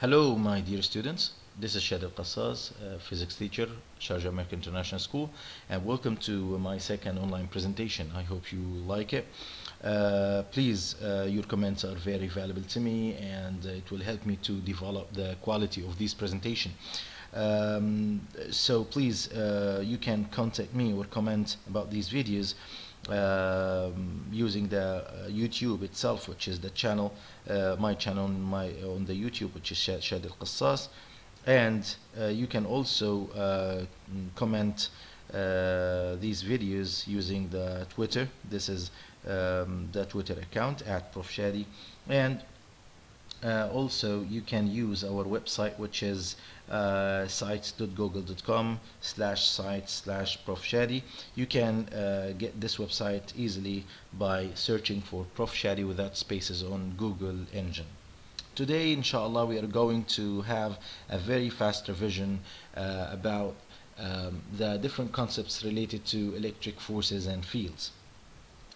Hello, my dear students. This is Shady Elkassas, physics teacher, Sharjah American International School, and welcome to my second online presentation. I hope you like it. Please, your comments are very valuable to me, and it will help me to develop the quality of this presentation. So please, you can contact me or comment about these videos using the YouTube itself, which is the channel, my channel on the YouTube, which is Shady Elkassas, and you can also comment these videos using the Twitter. This is the Twitter account at Prof Shady, and also you can use our website, which is sites.google.com/site/Prof Shady. You can get this website easily by searching for Prof Shady without spaces on Google engine. Today, inshallah, we are going to have a very fast revision about the different concepts related to electric forces and fields.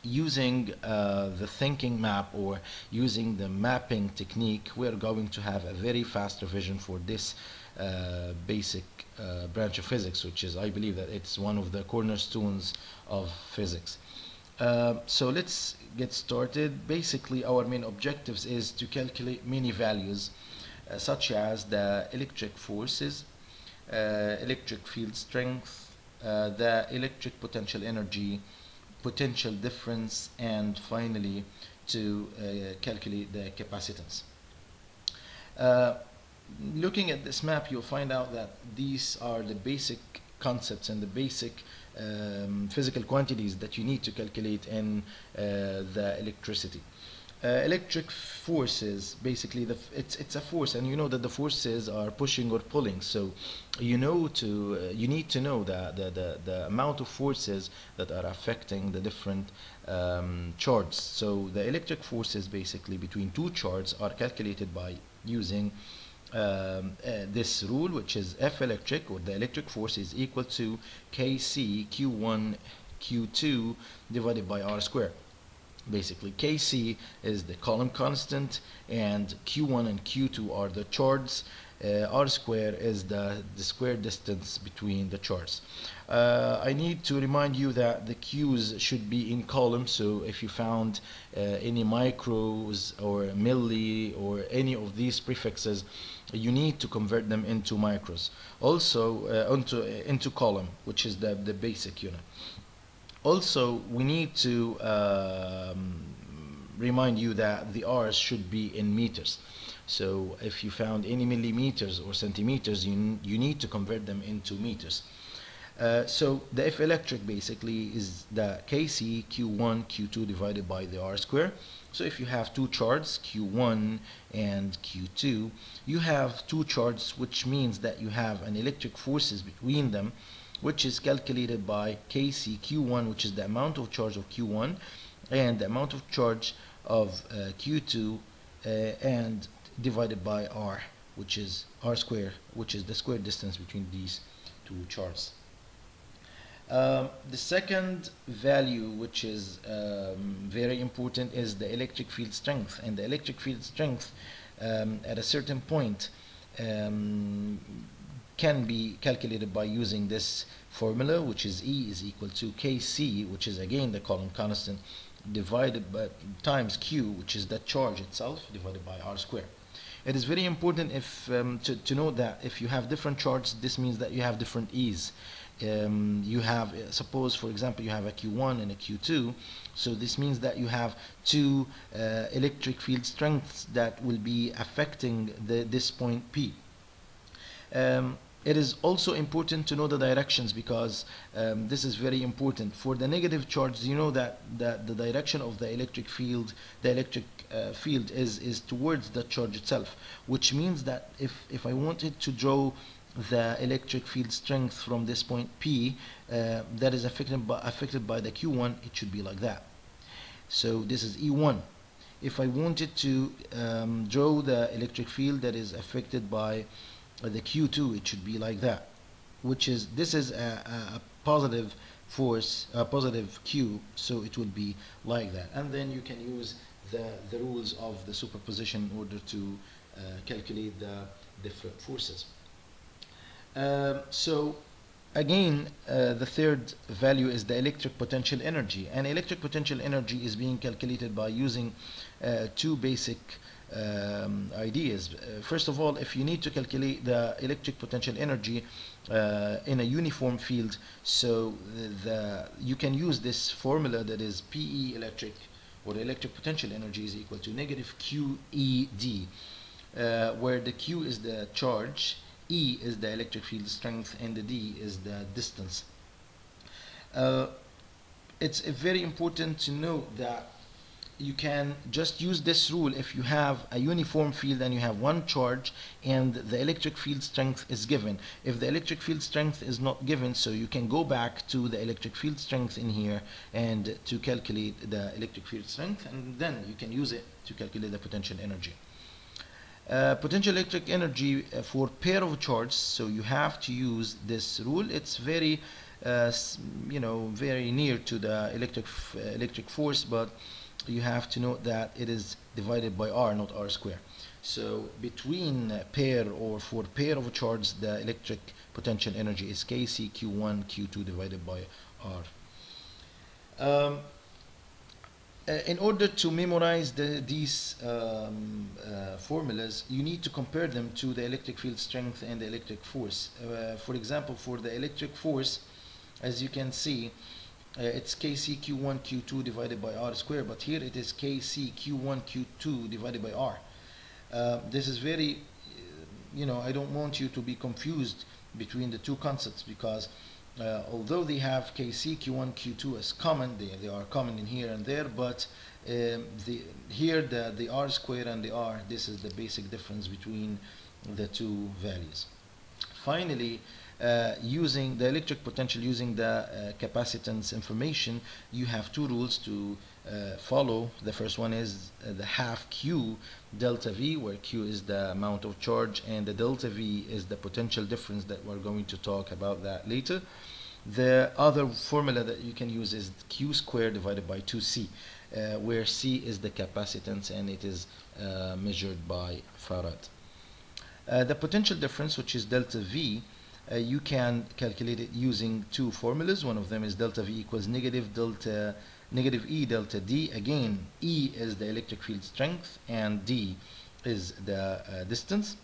Using the thinking map or using the mapping technique, we are going to have a very fast revision for this basic branch of physics, which is, I believe that it's one of the cornerstones of physics. So let's get started. Basically, our main objectives is to calculate many values such as the electric forces, electric field strength, the electric potential energy, potential difference, and finally to calculate the capacitance. Looking at this map, you'll find out that these are the basic concepts and the basic physical quantities that you need to calculate in the electricity. Electric forces, basically it's a force, and you know that the forces are pushing or pulling, so you need to know the amount of forces that are affecting the different charges. So the electric forces basically between two charges are calculated by using this rule, which is F electric, or the electric force, is equal to Kc Q1 Q2 divided by R squared. Basically, Kc is the Coulomb constant, and Q1 and Q2 are the charges. R square is the square distance between the charges. I need to remind you that the Q's should be in column, so if you found any micros or milli or any of these prefixes, you need to convert them into micros. Also into column, which is the basic unit. Also, we need to remind you that the R's should be in meters. So if you found any millimeters or centimeters, you need to convert them into meters. So the F electric basically is the Kc Q1 Q2 divided by the R square. So if you have two charges, Q1 and Q2, you have two charges, which means that you have an electric forces between them, which is calculated by Kc Q1, which is the amount of charge of Q1, and the amount of charge of Q2, and divided by R, which is R square, which is the square distance between these two charges. The second value, which is very important, is the electric field strength. And the electric field strength at a certain point can be calculated by using this formula, which is E is equal to Kc, which is again the Coulomb constant, divided by times Q, which is the charge itself, divided by R squared. It is very important to know that if you have different charges, this means that you have different E's. You have, suppose for example, you have a Q1 and a Q2, so this means that you have two electric field strengths that will be affecting this point P. It is also important to know the directions, because this is very important. For the negative charge, you know that the direction of the electric field, field is towards the charge itself, which means that if I wanted to draw the electric field strength from this point P that is affected by the Q1, it should be like that. So this is E1. If I wanted to draw the electric field that is affected by the Q2, it should be like that, which is, this is a positive force, a positive Q, so it will be like that. And then you can use the rules of the superposition in order to calculate the different forces. So again, the third value is the electric potential energy, and electric potential energy is being calculated by using two basic ideas. First of all, if you need to calculate the electric potential energy in a uniform field, so you can use this formula that is PE electric, or electric potential energy, is equal to negative QED, where the Q is the charge, E is the electric field strength, and the D is the distance. It's very important to note that you can just use this rule if you have a uniform field and you have one charge and the electric field strength is given. If the electric field strength is not given, so you can go back to the electric field strength in here and to calculate the electric field strength, and then you can use it to calculate the potential energy. Potential electric energy for pair of charges, so you have to use this rule. It's very very near to the electric force, but you have to note that it is divided by R, not R square. So between pair, or for pair of charges, the electric potential energy is Kc Q1 Q2 divided by R. In order to memorize these formulas, you need to compare them to the electric field strength and the electric force. For example, for the electric force, as you can see, it's Kc Q1 Q2 divided by R squared, but here it is Kc Q1 Q2 divided by R. This is very, I don't want you to be confused between the two concepts, because although they have Kc Q1 Q2 as common, they are common in here and there, but here the R squared and the R, this is the basic difference between the two values. Finally, using the electric potential, using the capacitance information, you have two rules to follow. The first one is the half Q delta V, where Q is the amount of charge and the delta V is the potential difference, that we're going to talk about that later. The other formula that you can use is Q squared divided by 2C, where C is the capacitance and it is measured by farad. The potential difference, which is delta V, you can calculate it using two formulas. One of them is delta V equals negative E delta D. Again, E is the electric field strength and D is the distance.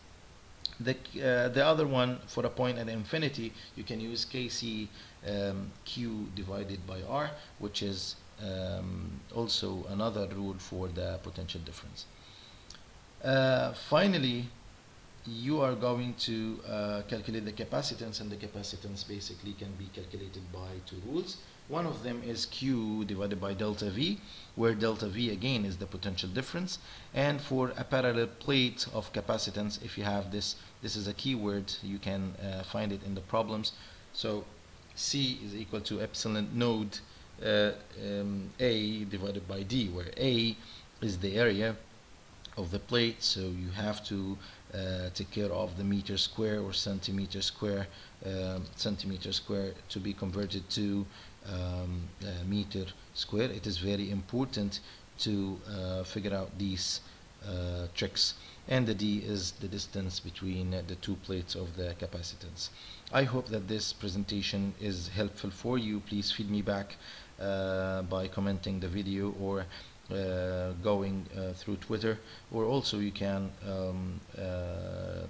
The other one, for a point at infinity, you can use Kc Q divided by R, which is also another rule for the potential difference. Finally, you are going to calculate the capacitance, and the capacitance basically can be calculated by two rules. One of them is Q divided by delta V, where delta V again is the potential difference. And for a parallel plate of capacitance, if you have this is a keyword, you can find it in the problems. So C is equal to epsilon node A divided by D, where A is the area of the plate, so you have to take care of the meter square or centimeter square to be converted to meter square. It is very important to figure out these tricks. And the D is the distance between the two plates of the capacitance. I hope that this presentation is helpful for you. Please feed me back by commenting the video, or going through Twitter, or also you can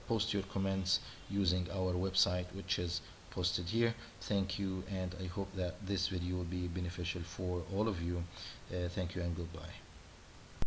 post your comments using our website, which is posted here. Thank you, and I hope that this video will be beneficial for all of you. Thank you and goodbye.